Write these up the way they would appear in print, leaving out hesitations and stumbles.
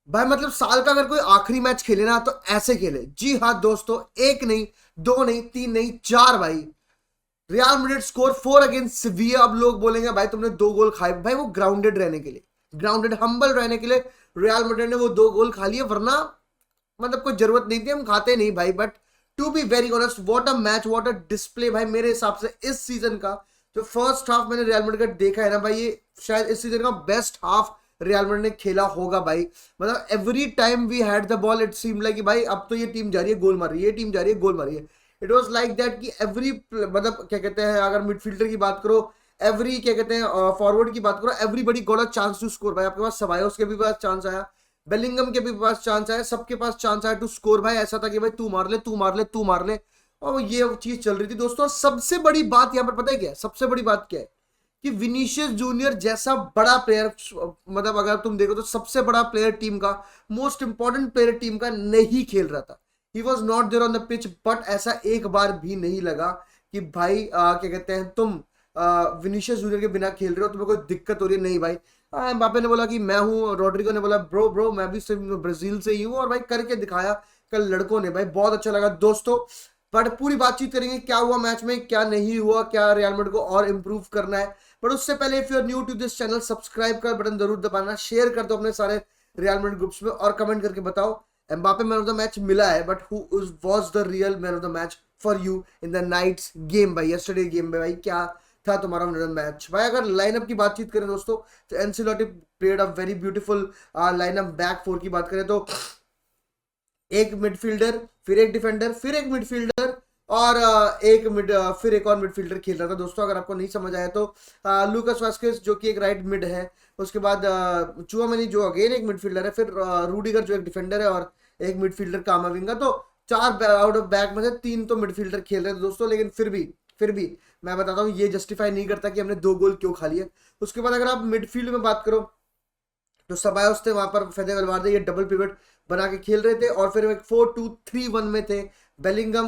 भाई मतलब साल का अगर कोई आखिरी मैच खेले ना तो ऐसे खेले। जी हाँ दोस्तों, एक नहीं, दो नहीं, तीन नहीं, चार भाई। Real Madrid score 4 against सिविया। अब लोग बोलेंगे भाई तुमने 2 गोल खाए, भाई वो ग्राउंडेड रहने के लिए, ग्राउंडेड हम्बल रहने के लिए रियल मैड्रिड ने वो 2 गोल खा लिए, वरना मतलब कोई जरूरत नहीं थी, हम खाते नहीं भाई। But to be very honest, what a match, what a display भाई। मेरे हिसाब से इस सीजन का जो फर्स्ट हाफ मैंने रियल मैड्रिड का देखा है ना भाई, ये शायद इस सीजन का बेस्ट हाफ रियल मैड्रिड ने खेला होगा भाई। मतलब every time we had the ball it seem like कि भाई अब तो ये टीम जा रही है गोल मार रही है, ये टीम जा रही है गोल मार रही है। इट वॉज लाइक दैट कि एवरी मतलब क्या कहते हैं, अगर मिडफील्डर की बात करो, एवरी क्या कहते हैं फॉरवर्ड की बात करो, everybody got a chance to score भाई। आपके पास सबायोस के भी पास चांस आया, बेलिंगम के भी पास चांस आया, सबके पास चांस आया टू स्कोर भाई। ऐसा था कि भाई तू मार ले, तू मार ले, तू मार ले, और ये चीज चल रही थी दोस्तों। और सबसे बड़ी बात यहां पर पता है क्या है, सबसे बड़ी बात क्या है कि विनीशियस जूनियर जैसा बड़ा प्लेयर, मतलब अगर तुम देखो तो सबसे बड़ा प्लेयर टीम का, मोस्ट इंपॉर्टेंट प्लेयर टीम का नहीं खेल रहा था। He was not there on the pitch. But ऐसा एक बार भी नहीं लगा कि भाई क्या कहते हैं तुम विनीशियस जूनियर के बिना खेल रहे हो, तुम्हें कोई दिक्कत हो रही है, नहीं भाई। एम्बापे ने बोला कि मैं हूं, रोड्रिगो ने बोला ब्रो ब्रो मैं भी सिर्फ ब्राजील से ही हूं, और भाई करके दिखाया कल लड़कों ने भाई। बहुत अच्छा लगा दोस्तों। बट पूरी बातचीत करेंगे क्या हुआ मैच में, क्या नहीं हुआ, क्या रियल मैड्रिड को और इंप्रूव करना है। बट उससे पहले if you are new to this channel, subscribe का बटन जरूर दबाना, शेयर कर दो अपने सारे रियल मैड्रिड ग्रुप्स में, और कमेंट करके बताओ Mbappe man of the match मिला है, but who was the real man of the match for you in the nights game भाई, यस्टरडे गेम में भाई क्या था तुम्हारा मैन ऑफ द मैच भाई। अगर लाइनअप की बातचीत करें दोस्तों, तो Ancelotti played a very beautiful lineup. Back four की बात करें तो एक मिडफील्डर, फिर एक डिफेंडर, फिर एक मिडफील्डर, और फिर एक और मिडफील्डर खेल रहा था दोस्तों। अगर आपको नहीं समझ आया तो लूकास वास्केस जो कि एक राइट मिड है, उसके बाद चुआमेनी जो अगेन एक मिडफील्डर है, फिर रूडिगर जो एक डिफेंडर है, और एक मिडफील्डर कामाविंगा। तो चार आउट ऑफ बैक में से 3 तो मिडफील्डर खेल रहे थे दोस्तों। लेकिन फिर भी मैं बताता हूँ, ये जस्टिफाई नहीं करता कि हमने 2 गोल क्यों खा लिए। उसके बाद अगर आप मिडफील्ड में बात करो, जो सबायोस थे वहां पर फेदे वलवार्दे ये डबल पिवट बना के खेल रहे थे, और फिर एक 4-2-3-1 में थे। बेलिंगम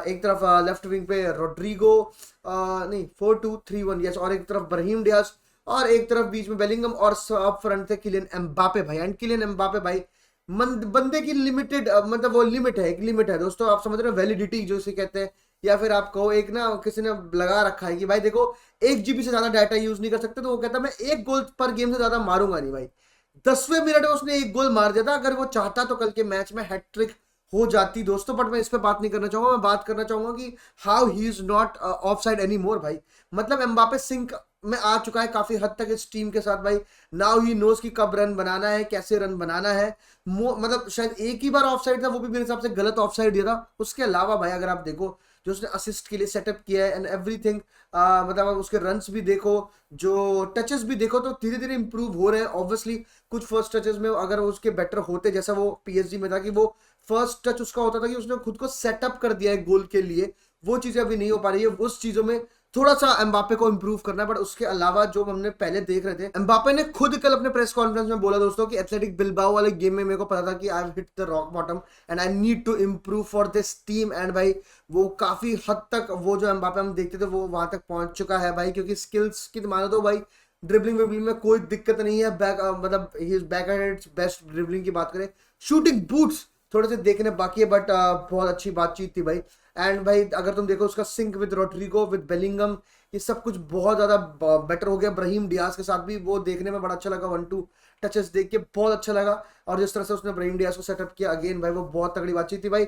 एक तरफ लेफ्ट विंग पे रोड्रिगो, नहीं 4-2-3-1 यस, और एक तरफ ब्राहीम डियाज, और एक तरफ बीच में बेलिंगम, और अप फ्रंट थे किलियन एम्बापे भाई। एंड किलियन एम्बापे भाई बंदे की लिमिटेड मतलब वो लिमिट है, एक लिमिट है दोस्तों, आप समझ रहे हो, वैलिडिटी जो इसे कहते हैं, या फिर आप कहो एक ना किसी ने लगा रखा है कि भाई देखो 1 GB से ज्यादा डाटा यूज नहीं कर सकते, तो वो कहता मैं 1 गोल पर गेम से ज्यादा मारूंगा नहीं भाई। 10वें मिनट में उसने 1 गोल मार दिया था। अगर वो चाहता तो कल के मैच में हैट्रिक हो जाती दोस्तों। बट मैं इस पे बात नहीं करना चाहूंगा, मैं बात करना चाहूंगा कि how he is not of side any more भाई। मतलब एम्बापे सिंक में आ चुका है काफी हद तक इस टीम के साथ भाई। नाउ ही नोज कि कब रन बनाना है, कैसे रन बनाना है। मतलब शायद एक ही बार ऑफ साइड था, वो भी मेरे हिसाब से गलत ऑफ साइड दिया था। उसके अलावा भाई अगर आप देखो जो उसने असिस्ट के लिए सेटअप किया है एंड एवरीथिंग, मतलब आप उसके रन्स भी देखो, जो टचेस भी देखो, तो धीरे धीरे इंप्रूव हो रहे हैं ऑब्वियसली। कुछ फर्स्ट टचेस में अगर उसके बेटर होते, जैसा वो पीएसजी में था कि वो फर्स्ट टच उसका होता था कि उसने खुद को सेटअप कर दिया है गोल के लिए, वो चीजें अभी नहीं हो पा रही है। उस चीजों में थोड़ा सा एम्बापे को इंप्रूव करना है। बट उसके अलावा जो हमने पहले देख रहे थे, एम्बापे ने खुद कल अपने प्रेस कॉन्फ्रेंस में बोला दोस्तों कि एथलेटिक बिल्बाओ वाले गेम में मेरे को पता था कि I have hit the rock bottom and I need to improve for this team. And भाई वो काफी हद तक वो जो एम्बापे हम देखते थे वो वहां तक पहुंच चुका है भाई, क्योंकि स्किल्स की तो मानो तो भाई ड्रिबलिंग विबलिंग में कोई दिक्कत नहीं है। बैक मतलब he is back at its best. Dribbling की बात करें, शूटिंग बूट्स थोड़े से देखने बाकी है, बट बहुत अच्छी बातचीत थी भाई। एंड भाई अगर तुम देखो उसका sync with Rodrygo with Bellingham, ये सब कुछ बहुत ज्यादा बेटर हो गया। ब्राहीम डियाज के साथ भी वो देखने में बड़ा अच्छा लगा, 1-2 टचेस देख के बहुत अच्छा लगा। और जिस तरह से उसने ब्राहीम डियाज को सेटअप किया अगेन भाई, वो बहुत तगड़ी बातचीत थी भाई।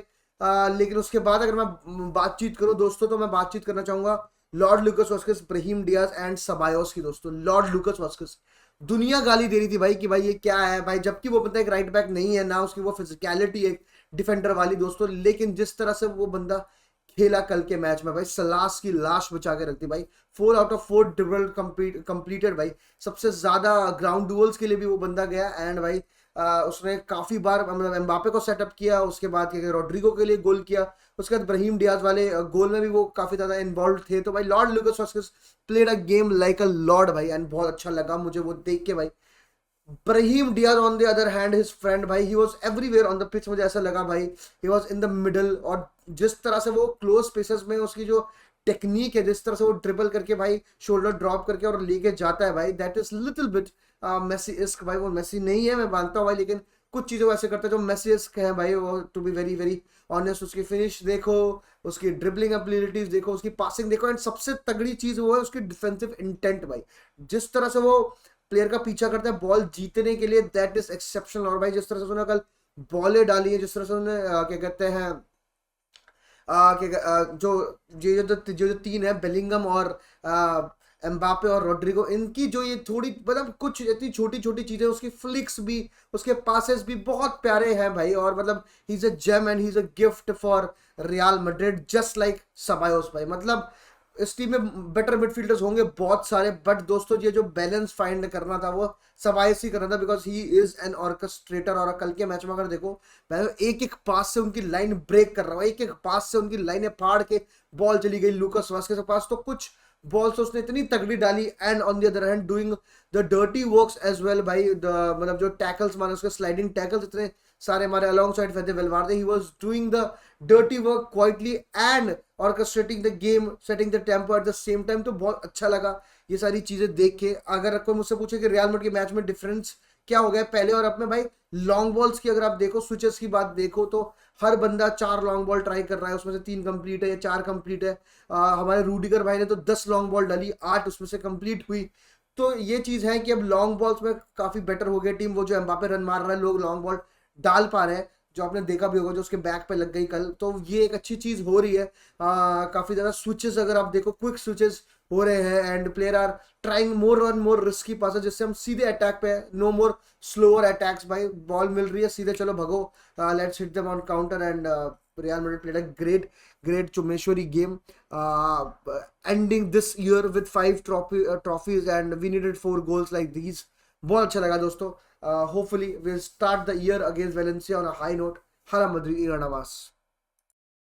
लेकिन उसके बाद अगर मैं बातचीत करूं दोस्तों, तो मैं बातचीत करना चाहूंगा Lord Lucas Vazquez, Brahim Diaz and सबायोस की दोस्तों। लॉर्ड लुकास वास्केस दुनिया गाली दे रही थी भाई कि भाई ये क्या है भाई, जबकि वो बंदा एक राइट बैक नहीं है ना, उसकी वो फिजिकलिटी एक डिफेंडर वाली दोस्तों। लेकिन जिस तरह से वो बंदा खेला कल के मैच में भाई, सलास की लाश बचा के रखती भाई। 4 आउट ऑफ 4 ड्रिबल कंप्लीटेड भाई, सबसे ज्यादा ग्राउंड डुअल्स के लिए भी वो बंदा गया। एंड भाई उसने काफी बार मतलब एम्बापे को सेटअप किया, उसके बाद क्या रोड्रिगो के लिए गोल किया, उसके बाद ब्राहीम डियाज वाले गोल में भी वो काफी ज्यादा इन्वॉल्व थे। तो भाई lord Lucas Vazquez played a game like a lord भाई, एंड बहुत अच्छा लगा मुझे वो देख के भाई। Brahim Diaz on the other hand, his friend भाई, he was everywhere on the pitch. मुझे ऐसा लगा भाई he was in the middle, और जिस तरह से वो क्लोज स्पेसेस में उसकी जो टेक्निक है, जिस तरह से वो ड्रिबल करके भाई शोल्डर ड्रॉप करके और लेके जाता है भाई, that is little bit Messiesque भाई। वो मेसी नहीं है मैं मानता हूँ भाई, लेकिन कुछ चीज़ों को ऐसे करता है जो मैसेज हैं भाई, वो to be very very honest. उसकी फिनिश देखो, उसकी ड्रिबलिंग एबिलिटीज देखो, उसकी पासिंग देखो, एंड सबसे तगड़ी चीज़ वो है उसकी डिफेंसिव इंटेंट भाई। जिस तरह से वो प्लेयर का पीछा करता है बॉल जीतने के लिए, दैट इज एक्सेप्शनल। और भाई जिस तरह से उन्होंने कल बॉलें डाली है, जिस तरह से उन्होंने क्या कहते हैं जो तीन है, बेलिंगम और एम्बापे और रोड्रिगो, इनकी जो ये थोड़ी मतलब कुछ इतनी छोटी छोटी चीजें, उसकी फ्लिक्स भी, उसके पासेस भी बहुत प्यारे हैं भाई। और मतलब he is a gem and he is a gift for Real Madrid, just like सबायोस भाई। मतलब इस टीम में बेटर मिडफील्डर्स होंगे बहुत सारे, बट दोस्तों ये जो बैलेंस फाइंड करना था वो सबायोस ही करना था, because he is an orchestrator. और कल के मैच में अगर देखो भाई, एक एक पास से उनकी लाइन ब्रेक कर रहा है, एक एक पास से उनकी लाइनें फाड़ के बॉल चली गई लूकास वास्केस के पास, तो कुछ बॉल्स उसने इतनी तगड़ी डाली। And on the other hand doing the dirty works as well भाई, मतलब जो टैकल्स मारे उसके, स्लाइडिंग टैकल्स इतने सारे हमारे alongside Fede Valverde, he was doing the dirty work quietly and orchestrating the game, setting the tempo at the same time. तो बहुत अच्छा लगा ये सारी चीजें देख के। अगर कोई मुझसे पूछे कि रियल मैड्रिड के मैच में डिफरेंस क्या हो गया पहले और अब में, भाई लॉन्ग बॉल्स की अगर आप देखो, स्विचेस की बात देखो, तो हर बंदा 4 लॉन्ग बॉल ट्राई कर रहा है, उसमें से 3 कंप्लीट है या 4 कंप्लीट है। हमारे रूडिगर भाई ने तो 10 लॉन्ग बॉल डाली, 8 उसमें से कंप्लीट हुई। तो ये चीज है कि अब लॉन्ग बॉल्स में काफी बेटर हो गया टीम। वो जो एम्बापे रन मार रहा है, लोग लॉन्ग बॉल डाल पा रहे हैं, जो आपने देखा भी होगा जो उसके बैक पे लग गई कल, तो ये एक अच्छी चीज हो रही है। काफी ज्यादा स्विचेस अगर आप देखो, क्विक स्विचेस हो रहे हैं, एंड प्लेयर आर ट्राइंग मोर और मोर रिस्की पासेस, जिससे हम सीधे अटैक पे, नो मोर स्लोअर अटैक्स भाई। बॉल मिल रही है सीधे चलो भगो, let's hit them on counter. And Real Madrid played a great Chumeshwari game, ending this year with 5 trophies, and we needed 4 goals like these. बहुत अच्छा लगा दोस्तों। Hopefully we'll start the year against Valencia on a high note. Hala Madrid, Ira Navas.